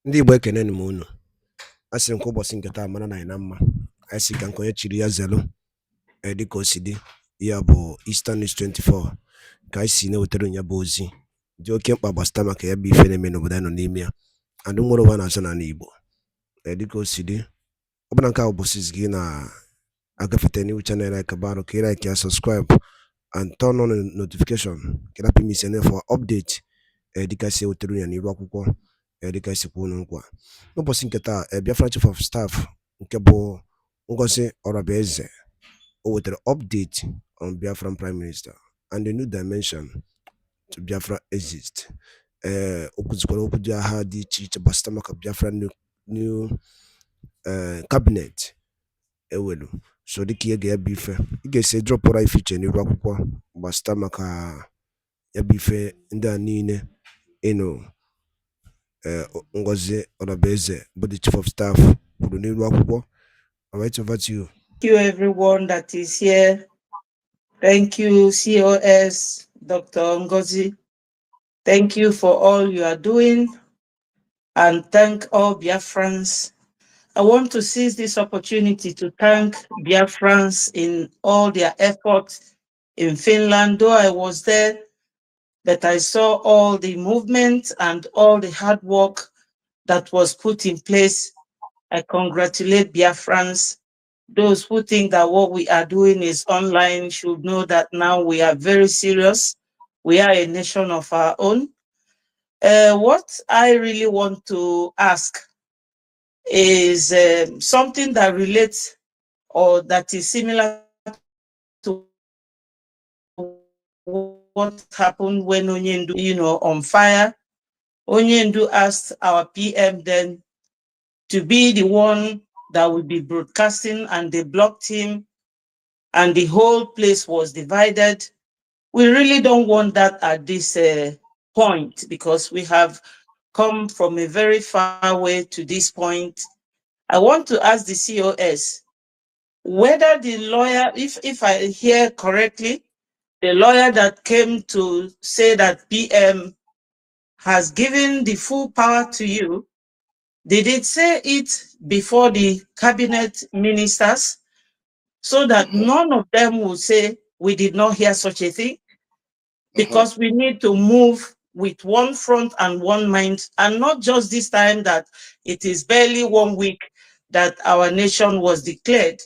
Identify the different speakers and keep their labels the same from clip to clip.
Speaker 1: Ndị Igbo ekene m unu. A sị m ka ụbọchị nke taa mara na anyị na mma. Anyị sị ka nke onye chiri ya zelu dịka o si dị. Ya bụ Eastern News 24 ka anyị si na-ewetara ya bụ ozi dị oke mkpa gbasịta maka ya bụ ife na-eme n'obodo anyị nọ n'ime ya. Adị nwere ụwa na-azụ n'ala Igbo dịka o si dị. Ọ bụla nke a ụbọchị gị na-agafete n'iwu chanel EKPA'S ka ị like ya, subscribe and turn on the notification ka ịrapụ ime isi for update dịka si ewetara ya n'iru akwụkwọ dịka esi kwuo nkwa. N'ụbọchị nke taa Biafra Chief of Staff nke bụ Ngozi Orabieze o wetara update on Biafran Prime Minister and a new dimension to Biafra exist. O kwuzikwara okwu dị agha dị iche iche gbasịta maka Biafra new cabinet ewelu. So dịka ihe ga-ebu ife ị ga-esi dropụra ife iche n'iru akwụkwọ gbasịta maka ya bụ ife ndị a niile ịnụ Ngozi Orabieze, but the Chief of Staff, all right, over to you.
Speaker 2: Thank you, everyone that is here. Thank you, COS, Dr. Ngozi. Thank you for all you are doing, and thank all Biafrans. I want to seize this opportunity to thank Biafrans in all their efforts in Finland. Though I was there, that I saw all the movement and all the hard work that was put in place. I congratulate Biafrans. Those who think that what we are doing is online should know that now we are very serious. We are a nation of our own. What I really want to ask is something that relates or that is similar to what happened when Onyendu, on fire. Onyendu asked our PM then to be the one that would be broadcasting, and they blocked him, and the whole place was divided. We really don't want that at this point, because we have come from a very far way to this point. I want to ask the COS whether the lawyer, if I hear correctly, the lawyer that came to say that PM has given the full power to you, did it say it before the cabinet ministers so that none of them will say we did not hear such a thing? Because we need to move with one front and one mind, and not just this time that it is barely 1 week that our nation was declared,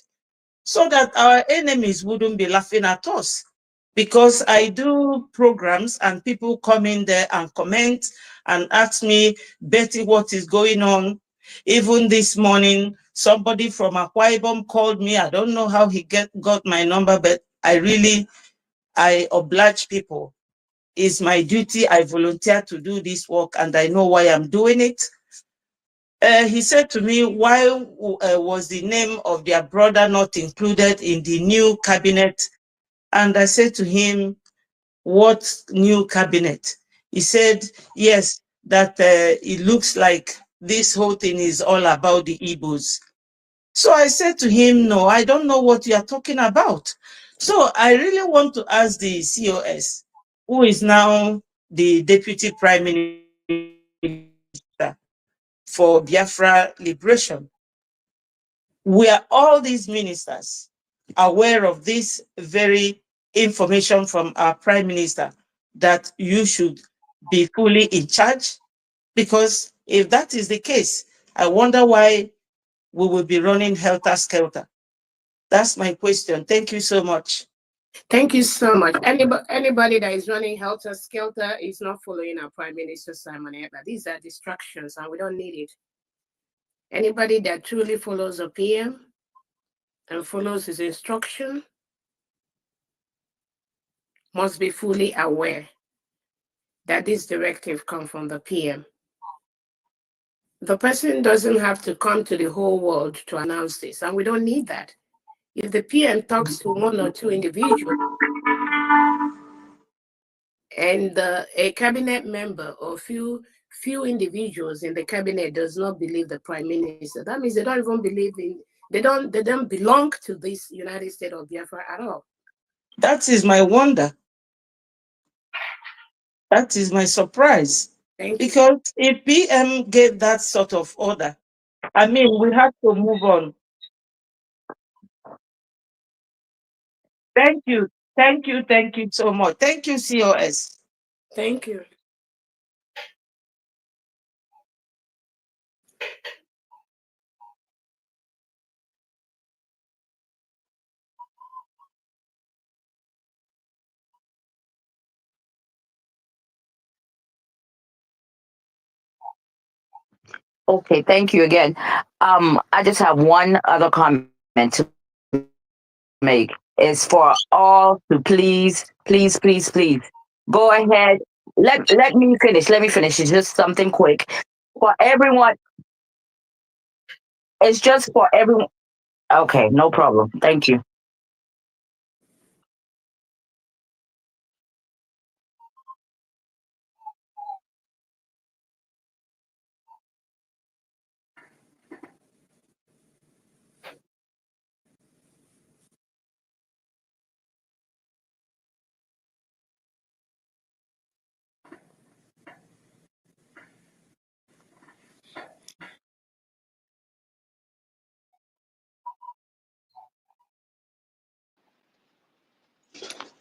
Speaker 2: so that our enemies wouldn't be laughing at us. Because I do programs and people come in there and comment and ask me, Betty, what is going on? Even this morning, somebody from Akwa Ibom called me. I don't know how he got my number, but I oblige people. It's my duty. I volunteer to do this work, and I know why I'm doing it. He said to me, why was the name of their brother not included in the new cabinet? And I said to him, what new cabinet? He said, yes, that it looks like this whole thing is all about the Igbos. So I said to him, no, I don't know what you are talking about. So I really want to ask the COS, who is now the Deputy Prime Minister for Biafra Liberation. Were all these ministers aware of this very information from our Prime Minister that you should be fully in charge? Because if that is the case, I wonder why we will be running helter-skelter. That's my question. Thank you so much.
Speaker 3: Thank you so much. Anybody that is running helter-skelter is not following our Prime Minister Simon Ekpa. These are distractions and we don't need it. Anybody that truly follows a PM and follows his instruction must be fully aware that this directive comes from the PM. The person doesn't have to come to the whole world to announce this, and we don't need that. If the PM talks to one or two individuals and a cabinet member or few individuals in the cabinet does not believe the Prime Minister, that means they don't even believe in, they don't belong to this United States of Biafra at all.
Speaker 2: That is my wonder. That is my surprise.
Speaker 3: Thank you.
Speaker 2: Because if PM gave that sort of order, I mean, we have to move on. Thank you. Thank you so much. Thank you, COS.
Speaker 3: Thank you.
Speaker 4: Okay, thank you again. I just have one other comment to make. It's for all to please, go ahead. Let me finish. Let me finish. It's just something quick. For everyone, it's just for everyone. Okay, no problem. Thank you.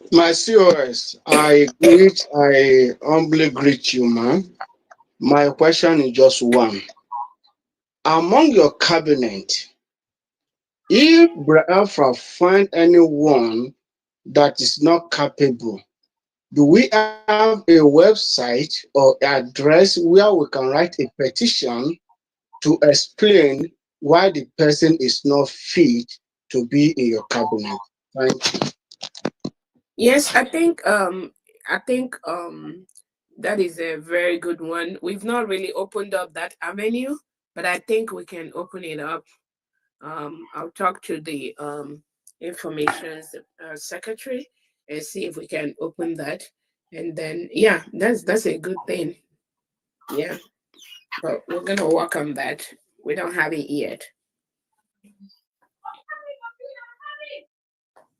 Speaker 5: My COS, I humbly greet you, man. My question is just one. Among your cabinet, if BIAFRA find anyone that is not capable, do we have a website or address where we can write a petition to explain why the person is not fit to be in your cabinet? Thank you.
Speaker 3: Yes, I think that is a very good one. We've not really opened up that avenue, but I think we can open it up. I'll talk to the information secretary and see if we can open that. And then yeah, that's a good thing. Yeah, but we're gonna work on that. We don't have it yet.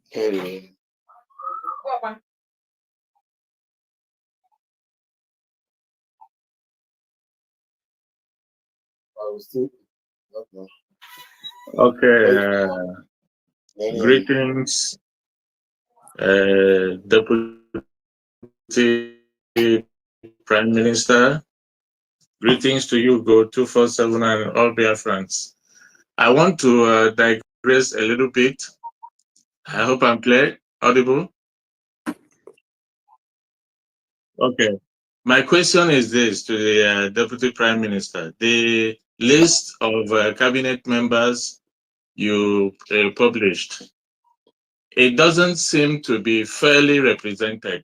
Speaker 5: Hello. I will still not know.
Speaker 6: Okay,
Speaker 5: Very
Speaker 6: greetings, Deputy Prime Minister. Greetings to you, Go 247 and all BIAFRANs. I want to digress a little bit. I hope I'm clear, audible. Okay. My question is this to the Deputy Prime Minister. The list of cabinet members you published, it doesn't seem to be fairly represented.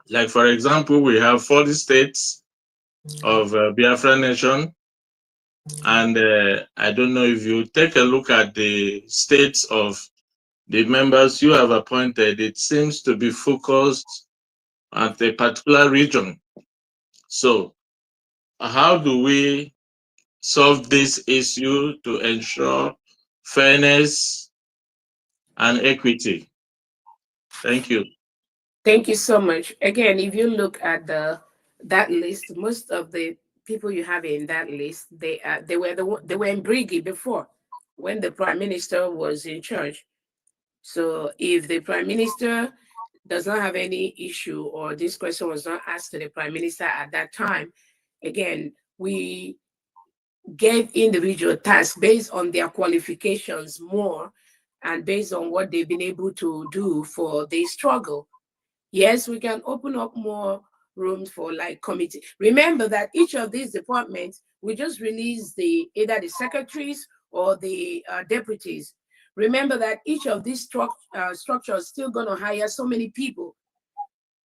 Speaker 6: Like, for example, we have 40 states of Biafra Nation. And I don't know if you take a look at the states of the members you have appointed, it seems to be focused at a particular region. So how do we solve this issue to ensure fairness and equity? Thank you.
Speaker 3: Thank you so much. Again, if you look at that list, most of the people you have in that list, they were in Brigi before, when the prime minister was in charge. So if the prime minister does not have any issue, or this question was not asked to the prime minister at that time, again, we gave individual tasks based on their qualifications more, and based on what they've been able to do for the struggle. Yes, we can open up more rooms for like committee. Remember that each of these departments, we just release either the secretaries or the deputies. Remember that each of these structures still going to hire so many people.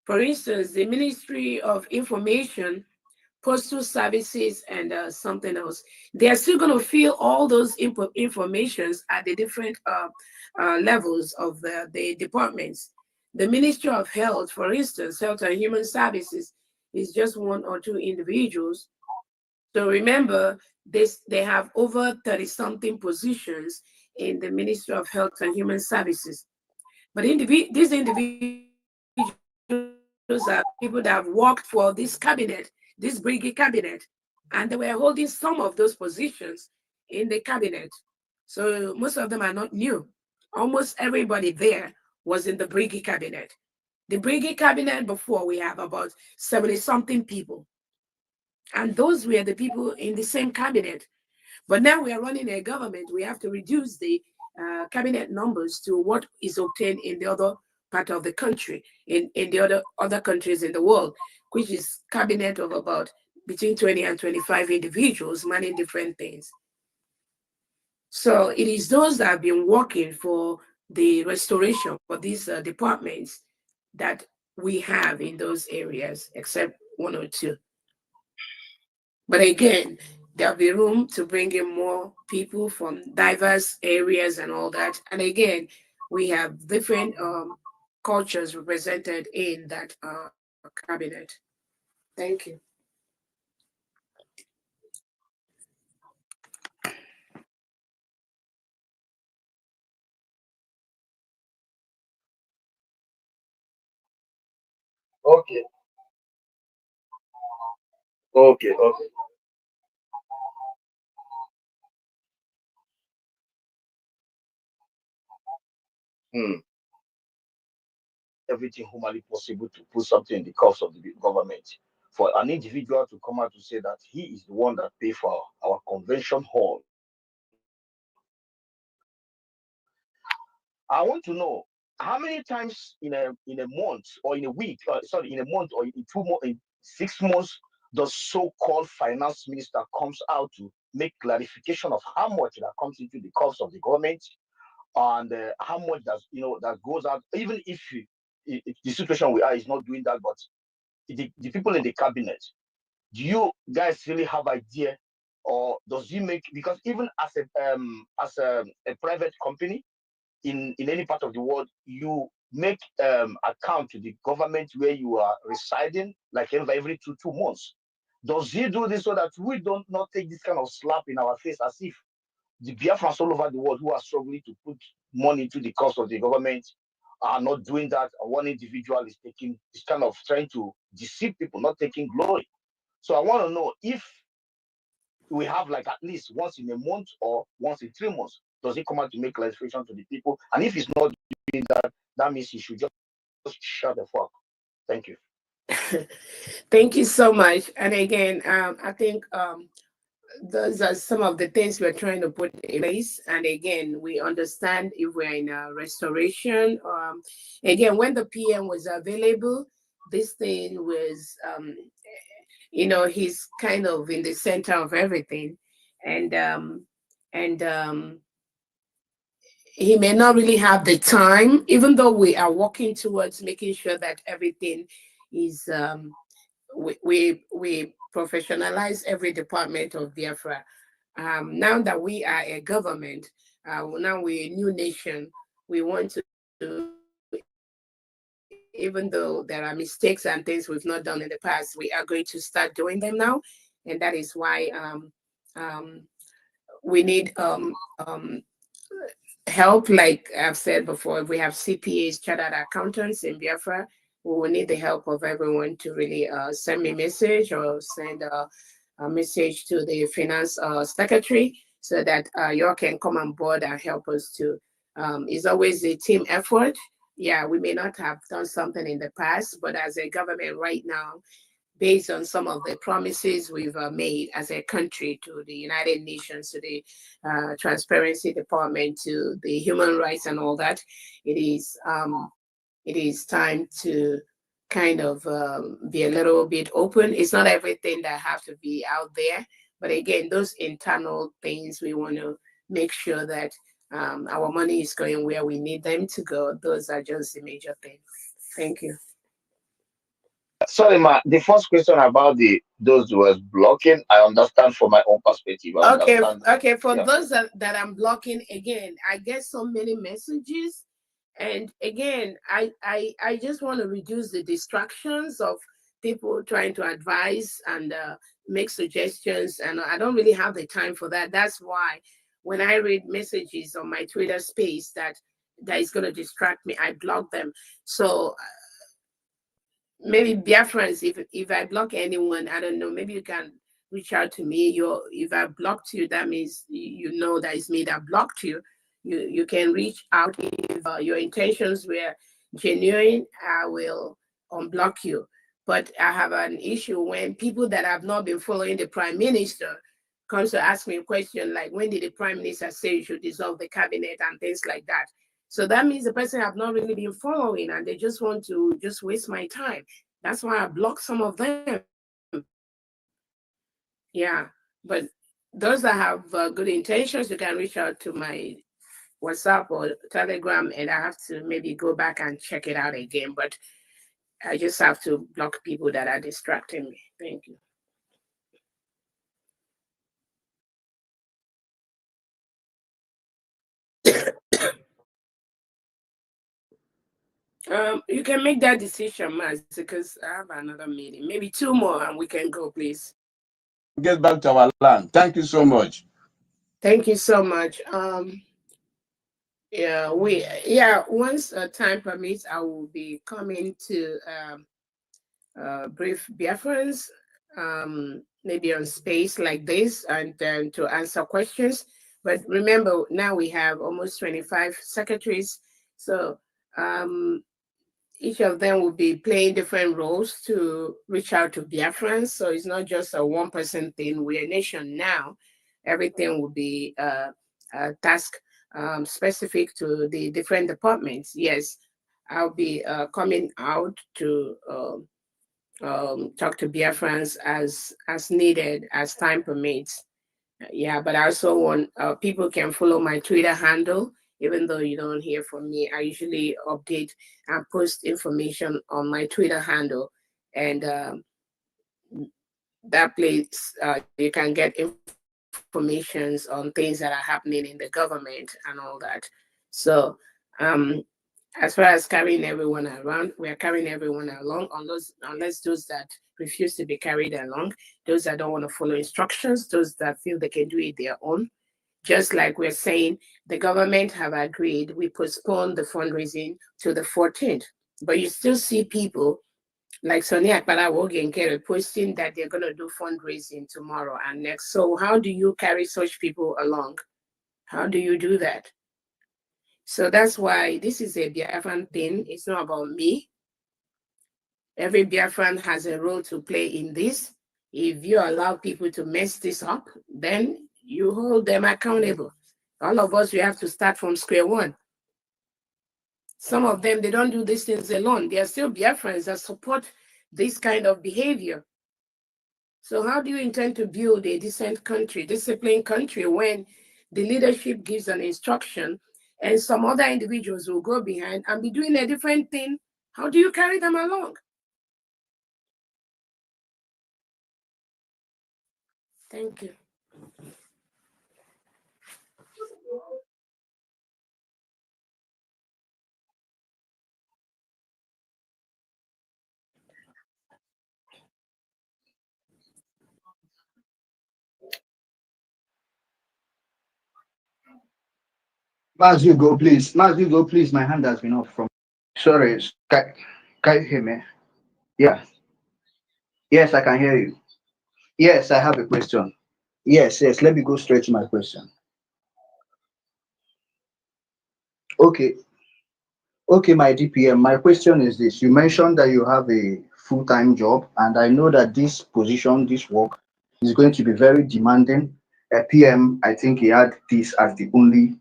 Speaker 3: For instance, the Ministry of Information, Postal Services, and something else, they are still going to fill all those informations at the different levels of the departments. The Ministry of Health, for instance, Health and Human Services, is just one or two individuals. So remember, they have over 30 something positions in the Ministry of Health and Human Services. But these individuals are people that have worked for this cabinet this Briggy cabinet, and they were holding some of those positions in the cabinet. So most of them are not new. Almost everybody there was in the Briggy cabinet. The Briggy cabinet before, we have about 70 something people. And those were the people in the same cabinet. But now we are running a government. We have to reduce the cabinet numbers to what is obtained in the other part of the country, in the other countries in the world, which is cabinet of about between 20 and 25 individuals manning different things. So it is those that have been working for the restoration for these departments that we have in those areas, except one or two. But again, there'll be room to bring in more people from diverse areas and all that. And again, we have different cultures represented in that cabinet. Thank you.
Speaker 7: Okay, okay, okay. Hmm. Everything humanly possible to put something in the cost of the government. For an individual to come out to say that he is the one that pay for our convention hall. I want to know how many times in a month or in a week, sorry, in a month or in 2 months, in 6 months, the so-called finance minister comes out to make clarification of how much that comes into the cost of the government and how much that goes out. Even if the situation we are is not doing that, but the people in the cabinet, do you guys really have idea, or does he make, because even as a private company in any part of the world, you make account to the government where you are residing, like every two months. Does he do this so that we don't not take this kind of slap in our face, as if the Biafrans all over the world who are struggling to put money to the cost of the government are not doing that, and one individual is kind of trying to deceive people, not taking glory. So I want to know if we have like at least once in a month or once in 3 months, does he come out to make clarification to the people? And if he's not doing that, that means he should just shut the fuck. Thank you.
Speaker 3: Thank you so much. And again, I think those are some of the things we're trying to put in place. And again, we understand if we're in a restoration. Again, when the PM was available, this thing was, he's kind of in the center of everything. And he may not really have the time, even though we are working towards making sure that everything is, we professionalize every department of Biafra. Now that we are a government, now we're a new nation, we want to, even though there are mistakes and things we've not done in the past, we are going to start doing them now. And that is why we need help. Like I've said before, we have CPAs, chartered accountants in Biafra. We will need the help of everyone to really send me a message or send a message to the finance secretary so that y'all can come on board and help us to. It's always a team effort. Yeah, we may not have done something in the past, but as a government right now, based on some of the promises we've made as a country to the United Nations, to the Transparency Department, to the human rights and all that, it is time to kind of be a little bit open. It's not everything that have to be out there, but again, those internal things, we want to make sure that our money is going where we need them to go. Those are just the major things. Thank you.
Speaker 7: Sorry, ma. The first question about those who was blocking, I understand from my own perspective. I
Speaker 3: Okay,
Speaker 7: understand.
Speaker 3: okay. For
Speaker 7: Yeah.
Speaker 3: those that I'm blocking, again, I get so many messages, and again, I just want to reduce the distractions of people trying to advise and make suggestions, and I don't really have the time for that. That's why when I read messages on my Twitter space that is going to distract me, I block them. So maybe Biafrans, if I block anyone, I don't know, maybe you can reach out to me. If I blocked you, that means you know that it's me that blocked you. You can reach out. If your intentions were genuine, I will unblock you. But I have an issue when people that have not been following the prime minister comes to ask me a question like, when did the prime minister say you should dissolve the cabinet and things like that? So that means the person have not really been following and they just want to just waste my time. That's why I block some of them. Yeah, but those that have good intentions, you can reach out to my WhatsApp or Telegram, and I have to maybe go back and check it out again. But I just have to block people that are distracting me. Thank you. You can make that decision, Maz, because I have another meeting. Maybe 2 more and we can go, please.
Speaker 5: Get back to our land. Thank you so much.
Speaker 3: Thank you so much. Once time permits, I will be coming to brief Biafrans, maybe on space like this, and then to answer questions. But remember, now we have almost 25 secretaries, so each of them will be playing different roles to reach out to Biafrans. So it's not just a one-person thing. We're a nation now. Everything will be a task specific to the different departments. Yes, I'll be coming out to talk to Biafrans as needed, as time permits. Yeah, but I also want people can follow my Twitter handle. Even though you don't hear from me, I usually update and post information on my Twitter handle, and that place you can get information on things that are happening in the government and all that. So as far as carrying everyone around, we are carrying everyone along, unless those that refuse to be carried along, those that don't want to follow instructions, those that feel they can do it their own. Just like we're saying, the government have agreed, we postpone the fundraising to the 14th. But you still see people like Sonia Akpalawoge and Kerry posting that they're going to do fundraising tomorrow and next. So how do you carry such people along? How do you do that? So that's why this is a Biafran thing. It's not about me. Every Biafran has a role to play in this. If you allow people to mess this up, then you hold them accountable. All of us, we have to start from square one. Some of them, they don't do these things alone. They are still Biafrans that support this kind of behavior. So how do you intend to build a decent country, disciplined country, when the leadership gives an instruction and some other individuals will go behind and be doing a different thing? How do you carry them along? Thank you.
Speaker 8: Mas, you go, please. Mas, you go, please. My hand has been off from. Sorry, can you hear me? Yeah. Yes, I can hear you. Yes, I have a question. Yes. Let me go straight to my question. Okay. Okay, my DPM. My question is this. You mentioned that you have a full-time job, and I know that this position, this work, is going to be very demanding. A PM, I think he had this as the only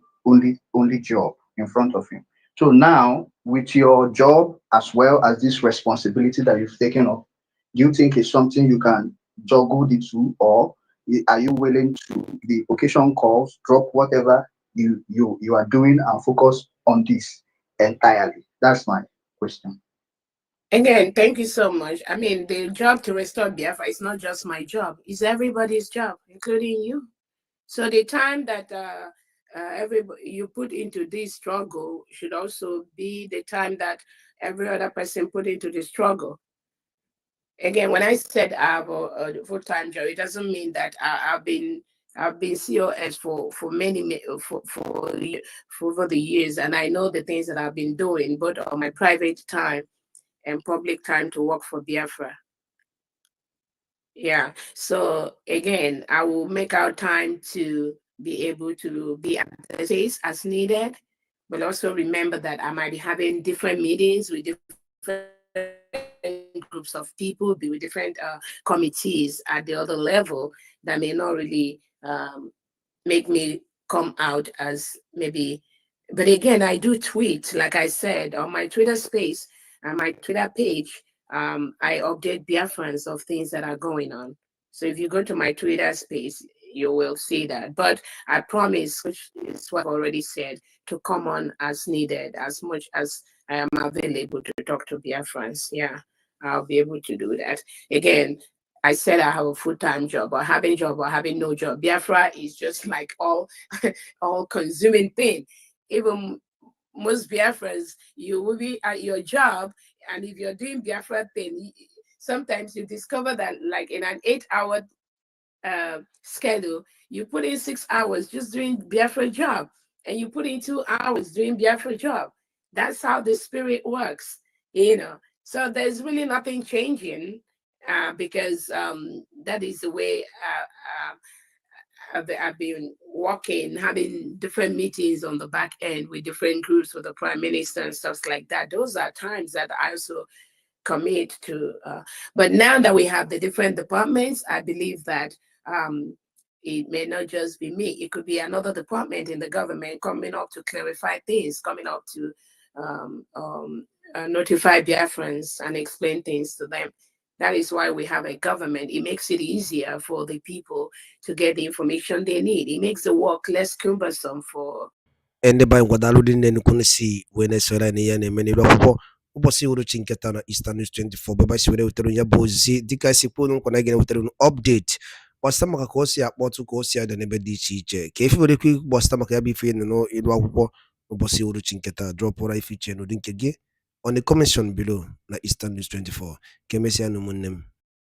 Speaker 8: job in front of him. So now, with your job as well as this responsibility that you've taken up, do you think it's something you can juggle the two, or are you willing to the occasion calls, drop whatever you are doing and focus on this entirely? That's my question.
Speaker 3: Again, thank you so much. I mean, the job to restore Biafra is not just my job, it's everybody's job, including you. So the time that everybody you put into this struggle should also be the time that every other person put into the struggle. Again, when I said I have a full-time job, it doesn't mean that I've been COS for many for over the years, and I know the things that I've been doing, but on my private time and public time to work for Biafra. Yeah. So again, I will make out time to be able to be at the space as needed, but also remember that I might be having different meetings with different groups of people, be with different committees at the other level that may not really make me come out as maybe. But again, I do tweet, like I said, on my Twitter space and my Twitter page. I update Biafrans of things that are going on. So if you go to my Twitter space, you will see that. But I promise, which is what I've already said, to come on as needed, as much as I am available to talk to Biafrans. Yeah, I'll be able to do that. Again, I said I have a full-time job or having job or having no job. Biafra is just like all consuming thing. Even most Biafrans, you will be at your job, and if you're doing Biafra thing, sometimes you discover that like in an 8-hour schedule, you put in 6 hours just doing Biafra job, and you put in 2 hours doing Biafra job. That's how the spirit works, you know. So there's really nothing changing because that is the way I've been working, having different meetings on the back end with different groups with the prime minister and stuff like that. Those are times that I also commit to. But now that we have the different departments, I believe that it may not just be me. It could be another department in the government coming up to clarify things, coming up to notify Biafrans and explain things to them. That is why we have a government. It makes it easier for the people to get the information they need. It makes the work less cumbersome for.
Speaker 1: Ende ba ngwadalo din ne kun si wene sera ni ya ne meni lo popo upo si uru chinketa na Eastern News 24 baba si wene uteru ya bozi dika si punu kona gene uteru update wasta maka kosi ya kpotu kosi ya dene be di chiche ke fi wene kwi wasta maka ya bi fi no ilu akwụkwọ upo si uru chinketa drop ora ifi chenu dinke ge on the comment section below na Eastern News 24 kemesi anu munnem.